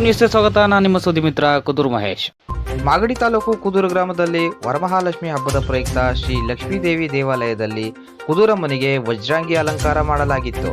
ನ್ಯೂಸ್ಗೆ ಸ್ವಾಗತ. ನಾನು ನಿಮ್ಮ ಸುದ್ದಿ ಮಿತ್ರ ಕುದೂರು ಮಹೇಶ್. ಮಾಗಡಿ ತಾಲೂಕು ಕುದೂರು ಗ್ರಾಮದಲ್ಲಿ ವರಮಹಾಲಕ್ಷ್ಮಿ ಹಬ್ಬದ ಪ್ರಯುಕ್ತ ಶ್ರೀ ಲಕ್ಷ್ಮೀದೇವಿ ದೇವಾಲಯದಲ್ಲಿ ಕುದೂರಮ್ಮನಿಗೆ ವಜ್ರಾಂಗಿ ಅಲಂಕಾರ ಮಾಡಲಾಗಿತ್ತು.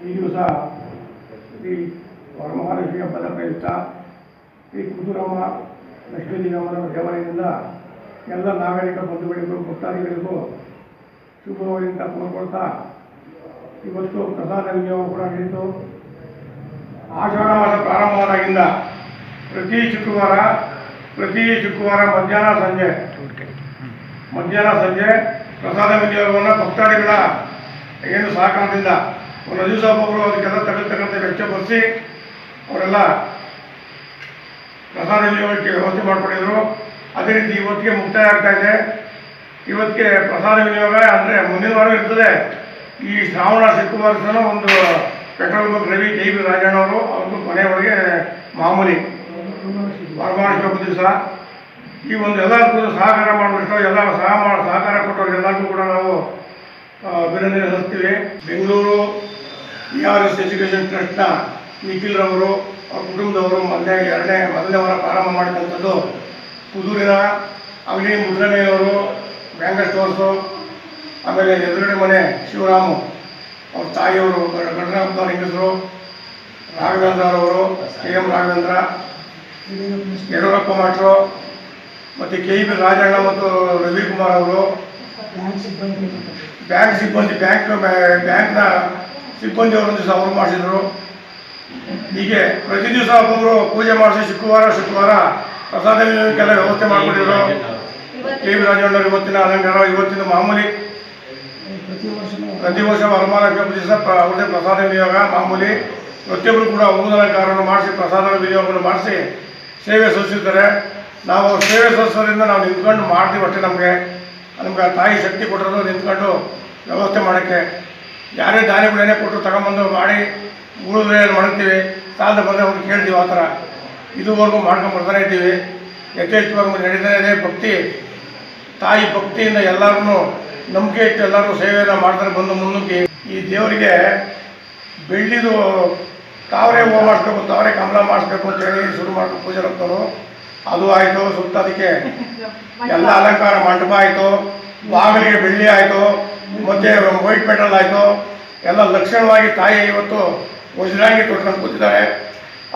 ಈ ದಿವಸ ಶ್ರೀ ವರಮಹಾಲಕ್ಷ್ಮಿ ಹಬ್ಬದ ಪ್ರಯುಕ್ತ ಶ್ರೀ ಕುದೂರಮ್ಮ ಲಕ್ಷ್ಮೀದೇವರ ದೇವಾಲಯದಿಂದ ಎಲ್ಲ ನಾಗರಿಕ ಬಂಧುಗಳಿಗೂ ಭಕ್ತಾದಿಗಳಿಗೂ ಶುಭವಾದಂತ ಕೋರ್ಕೊಳ್ತಾ ಇವತ್ತು ಪ್ರಸಾದ ವಿನಿಯೋಗ ಕೂಡ ನಡೆಯಿತು. ಆಷಾಢ ಮಾಸ ಪ್ರಾರಂಭವಾದಾಗಿಂದ ಪ್ರತಿ ಶುಕ್ರವಾರ ಮಧ್ಯಾಹ್ನ ಸಂಜೆ ಪ್ರಸಾದ ವಿನಿಯೋಗವನ್ನು ಭಕ್ತಾದಿಗಳ ಏನು ಸಹಕಾರದಿಂದ ಒಂದು ದಿವಸ ಒಬ್ಬೊಬ್ಬರು ಅದಕ್ಕೆಲ್ಲ ತಗಂತೆ ವೆಚ್ಚ ಬರೆಸಿ ಅವರೆಲ್ಲ ಪ್ರಸಾದ ವಿನಿಯೋಗಕ್ಕೆ ವ್ಯವಸ್ಥೆ ಮಾಡಿಕೊಂಡಿದ್ರು. ಅದೇ ರೀತಿ ಇವತ್ತಿಗೆ ಮುಕ್ತಾಯ ಆಗ್ತಾ ಇದೆ. ಇವತ್ತಿಗೆ ಪ್ರಸಾದ ವಿನಿಯೋಗ ಅಂದರೆ ಮುಂದಿನ ವಾರ ಇರ್ತದೆ. ಈ ಶ್ರಾವಣ ಶುಕ್ರವಾರ ಸಹ ಒಂದು ಪೆಟ್ರೋಲ್ ಬಂಕ್ ರವಿ KB ರಾಜಣ್ಣವರು ಅವ್ರದ್ದು ಕೊನೆಯವರೆಗೆ ಮಾಮೂಲಿ ವರಮಹಾಲಕ್ಷ್ಮಿ ಹಬ್ಬದ ದಿವಸ ಈ ಒಂದು ಎಲ್ಲರಿಗೂ ಸಹಕಾರ ಮಾಡಿಬಿಟ್ಟು ಎಲ್ಲ ಸಹಕಾರ ಕೊಟ್ಟವ್ರಿಗೆಲ್ಲರಿಗೂ ಕೂಡ ನಾವು ಅಭಿನಂದನೆ ಸಲ್ಲಿಸ್ತೀವಿ. ಬೆಂಗಳೂರು ERS ಎಜುಕೇಷನ್ ಟ್ರಸ್ಟ್ನ ನಿಖಿಲ್ ರವರು ಅವ್ರ ಕುಟುಂಬದವರು ಮೊದಲನೇ ವಾರ ಪ್ರಾರಂಭ ಮಾಡಿದಂಥದ್ದು. ಕುದೂರಿನ ಅವನಿ ಮುದ್ರಣ್ಣಯ್ಯವರು ಬ್ಯಾಂಗರ್ ಸ್ಟೋರ್ಸು, ಆಮೇಲೆ ಎದುರುಗಡೆ ಮನೆ ಶಿವರಾಮು ಅವ್ರ ತಾಯಿಯವರು ಗಣರಾಮದವ್ರ ಹೆಂಗಸರು, ರಾಘವೇಂದ್ರವರು KM ರಾಘವೇಂದ್ರ, ಯಡಿಯೂರಪ್ಪ ಮಾಸ್ಟ್ರು ಮತ್ತು KB ರಾಜಣ್ಣ ಮತ್ತು ರವಿಕುಮಾರ್ ಅವರು, ಬ್ಯಾಂಕ್ನ ಸಿಬ್ಬಂದಿಯವರು ಒಂದು ದಿವಸ ಅವರು ಮಾಡಿಸಿದ್ರು. ಹೀಗೆ ಪ್ರತಿ ದಿವಸ ಒಬ್ಬೊಬ್ಬರು ಪೂಜೆ ಮಾಡಿಸಿ ಶುಕ್ರವಾರ ಪ್ರಸಾದ ವಿನಿಯೋಗಕ್ಕೆಲ್ಲ ವ್ಯವಸ್ಥೆ ಮಾಡಿಕೊಂಡಿದ್ರು. KB ರಾಜಣ್ಣವರು ಇವತ್ತಿನ ಅಲಂಕಾರ ಇವತ್ತಿನ ಮಾಮೂಲಿ ಪ್ರತಿ ವರ್ಷ ವರಮಹಾಲಕ್ಷ್ಮಿ ಹಬ್ಬದ ದಿವಸ ಅವ್ರದ್ದೇ ಪ್ರಸಾದ ವಿನಿಯೋಗ ಮಾಮೂಲಿ. ಪ್ರತಿಯೊಬ್ಬರು ಕೂಡ ಹೂವಿನ ಅಲಂಕಾರವನ್ನು ಮಾಡಿಸಿ ಪ್ರಸಾದ ವಿನಿಯೋಗವನ್ನು ಮಾಡಿಸಿ ಸೇವೆ ಸಲ್ಲಿಸಿರ್ತಾರೆ. ನಾವು ಸೇವೆ ಸಲ್ಲಿಸೋದ್ರಿಂದ ನಾವು ನಿಂತ್ಕೊಂಡು ಮಾಡ್ತೀವಿ ಅಷ್ಟೇ. ನಮಗೆ ಆ ತಾಯಿ ಶಕ್ತಿ ಕೊಟ್ಟಿರೋದು ನಿಂತ್ಕೊಂಡು ವ್ಯವಸ್ಥೆ ಮಾಡೋಕ್ಕೆ. ಯಾರೇ ದಾನಿಗಳೇನೇ ಕೊಟ್ಟರು ತಗೊಂಬಂದು ಮಾಡಿ ಉಳಿದ್ರೆ ಮಾಡ್ತೀವಿ, ಸಾಲದ ಬಂದರೆ ಅವ್ರು ಕೇಳ್ತೀವಿ. ಆ ಥರ ಇದುವರೆಗೂ ಮಾಡ್ಕೊಂಡ್ಬರ್ತಾನೆ ಇದ್ದೀವಿ. ಯಥೇಚ್ಛವಾಗಿ ನಡೀತಾನೆ ಇದೆ. ತಾಯಿ ಭಕ್ತಿಯಿಂದ ಎಲ್ಲರೂ ನಂಬಿಕೆ ಇಟ್ಟು ಎಲ್ಲರೂ ಸೇವೆಯನ್ನು ಮಾಡ್ತಾರೆ. ಬಂದು ಮುನ್ನುಗ್ಗಿ ಈ ದೇವರಿಗೆ ಬೆಳ್ಳಿದು ತಾವರೆ ಹೂವು ಮಾಡಿಸ್ಬೇಕು, ತಾವರೆ ಕಮಲ ಮಾಡಿಸ್ಬೇಕು ಅಂತೇಳಿ ಶುರು ಮಾಡ್ಕೊಂಡು ಪೂಜೆ ಹೋಗ್ತಾರೋ ಅದು ಆಯಿತು. ಸುತ್ತ ಅದಕ್ಕೆ ಎಲ್ಲ ಅಲಂಕಾರ ಮಂಟಪ ಆಯಿತು, ಬಾಗಿಲಿಗೆ ಬೆಳ್ಳಿ ಆಯಿತು, ಮತ್ತು ವೈಟ್ ಮೆಟಲ್ ಆಯಿತು. ಎಲ್ಲ ಲಕ್ಷಣವಾಗಿ ತಾಯಿ ಇವತ್ತು ವಜ್ರಾಂಗಿ ತೊಟ್ಕೊಂಡು ಕೂತಿದ್ದಾರೆ.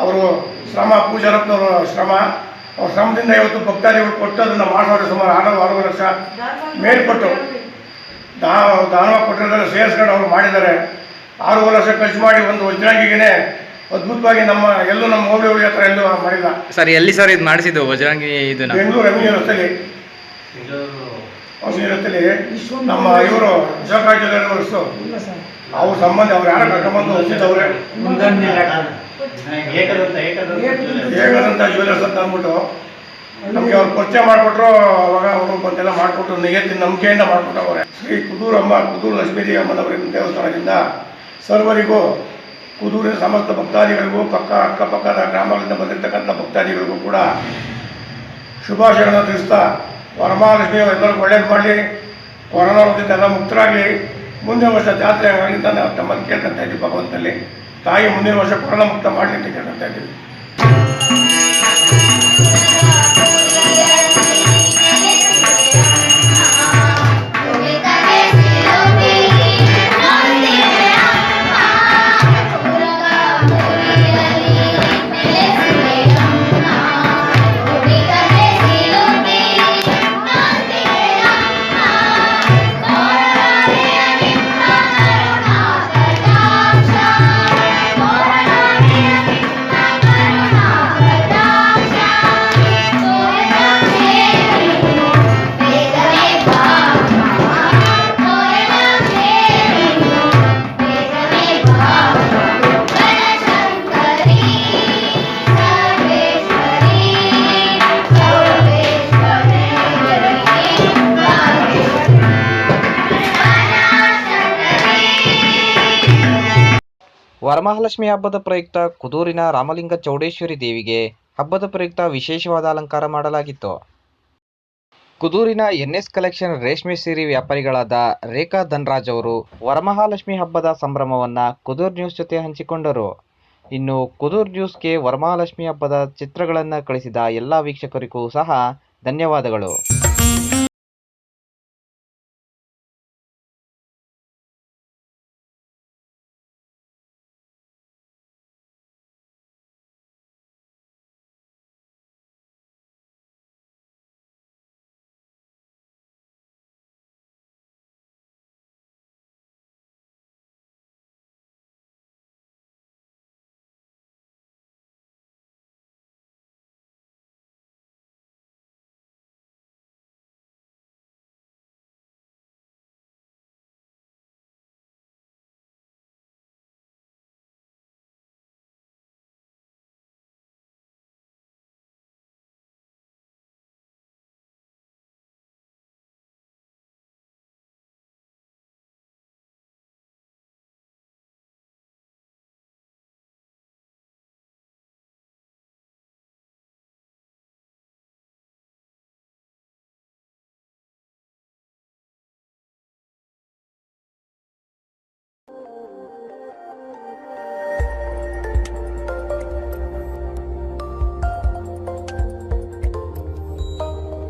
ಅವರು ಶ್ರಮ ಪೂಜಾರಪ್ಪನವರ ಅವ್ರ ಶ್ರಮದಿಂದ ಇವತ್ತು ಭಕ್ತಾದಿಗಳು ಕೊಟ್ಟು ಅದನ್ನು ಮಾಡಿಸೋರು. ಸುಮಾರು 6 ಲಕ್ಷ ಮೇಲ್ಪಟ್ಟು ದಾನವಾಗಿ ಕೊಟ್ಟಿರೋದನ್ನು ಸೇರಿಸ್ಕೊಂಡು ಅವರು ಮಾಡಿದ್ದಾರೆ. 6 ಲಕ್ಷ ಖರ್ಚು ಮಾಡಿ ಒಂದು ವಜ್ರಾಂಗಿಗೆ ಅದ್ಭುತವಾಗಿ ನಮ್ಮ ಹೋಬಳಿ ಹತ್ರ ಎಲ್ಲೂ ಮಾಡಿಲ್ಲ ಸರ್. ಎಲ್ಲಿ ಸರ್ ಇದು ಮಾಡಿಸಿದ್ದು ವಜ್ರಾಂಗಿ? ಇದು ಬೆಂಗಳೂರು ರೆವಿನ್ಯೂ ರಸ್ತೆಯಲ್ಲಿ ನಮ್ಮ ಇವರು ಅಶೋಕರಾಜ್ ಅವ್ರ ಸಂಬಂಧ ಅವ್ರು ಯಾರು ಕರ್ಕೊಂಡ್ಬಂದು ಹೊಸಿದವ್ರೆ ಏಕದಂತ ಜ್ಯುವೆಲರ್ಸ್ ಅಂತ ಅಂದ್ಬಿಟ್ಟು ನಮಗೆ ಅವ್ರು ಪರಿಚಯ ಮಾಡಿಕೊಟ್ರು. ಅವಾಗ ಅವರು ಬಂದೆಲ್ಲ ಮಾಡಿಕೊಟ್ರು, ನಿಯತ್ತಿನ ನಂಬಿಕೆಯಿಂದ ಮಾಡಿಕೊಟ್ಟವ್ರೆ. ಶ್ರೀ ಕುದೂರು ಲಕ್ಷ್ಮೀದೇವಿ ಅಮ್ಮನವರ ದೇವಸ್ಥಾನದಿಂದ ಸರ್ವರಿಗೂ, ಕುದೂರಿನ ಸಮಸ್ತ ಭಕ್ತಾದಿಗಳಿಗೂ, ಅಕ್ಕಪಕ್ಕದ ಗ್ರಾಮಗಳಿಂದ ಬಂದಿರತಕ್ಕಂಥ ಭಕ್ತಾದಿಗಳಿಗೂ ಕೂಡ ಶುಭಾಶಯಗಳನ್ನು ತಿಳಿಸ್ತಾ, ವರಮಹಾಲಕ್ಷ್ಮಿ ಎಲ್ಲರಿಗೂ ಒಳ್ಳೇದು ಮಾಡಲಿ, ಕೊರೋನಾ ರೋಗದಿಂದ ಎಲ್ಲ ಮುಕ್ತರಾಗಲಿ, ಮುಂದಿನ ವರ್ಷ ಜಾತ್ರೆ ಆಗಲಿ ಅಂತ ನಾವು ತಮ್ಮಲ್ಲಿ ಕೇಳ್ಕೊತಾ ಇದ್ದೀವಿ. ಭಗವಂತನಲ್ಲಿ ತಾಯಿ ಮುಂದಿನ ವರ್ಷ ಕೊರೋನಾ ಮುಕ್ತ ಮಾಡಲಿ ಅಂತ ಕೇಳ್ಕೊತಾ ಇದ್ದೀವಿ. ವರಮಹಾಲಕ್ಷ್ಮಿ ಹಬ್ಬದ ಪ್ರಯುಕ್ತ ಕುದೂರಿನ ರಾಮಲಿಂಗ ಚೌಡೇಶ್ವರಿ ದೇವಿಗೆ ಹಬ್ಬದ ಪ್ರಯುಕ್ತ ವಿಶೇಷವಾದ ಅಲಂಕಾರ ಮಾಡಲಾಗಿತ್ತು. ಕುದೂರಿನ ಎನ್ಎಸ್ ಕಲೆಕ್ಷನ್ ರೇಷ್ಮೆ ಸೀರೆ ವ್ಯಾಪಾರಿಗಳಾದ ರೇಖಾ ಧನ್ರಾಜ್ ಅವರು ವರಮಹಾಲಕ್ಷ್ಮಿ ಹಬ್ಬದ ಸಂಭ್ರಮವನ್ನ ಕುದೂರ್ ನ್ಯೂಸ್ ಜೊತೆ ಹಂಚಿಕೊಂಡರು. ಇನ್ನು ಕುದೂರ್ ನ್ಯೂಸ್ಗೆ ವರಮಹಾಲಕ್ಷ್ಮಿ ಹಬ್ಬದ ಚಿತ್ರಗಳನ್ನು ಕಳಿಸಿದ ಎಲ್ಲ ವೀಕ್ಷಕರಿಗೂ ಸಹ ಧನ್ಯವಾದಗಳು.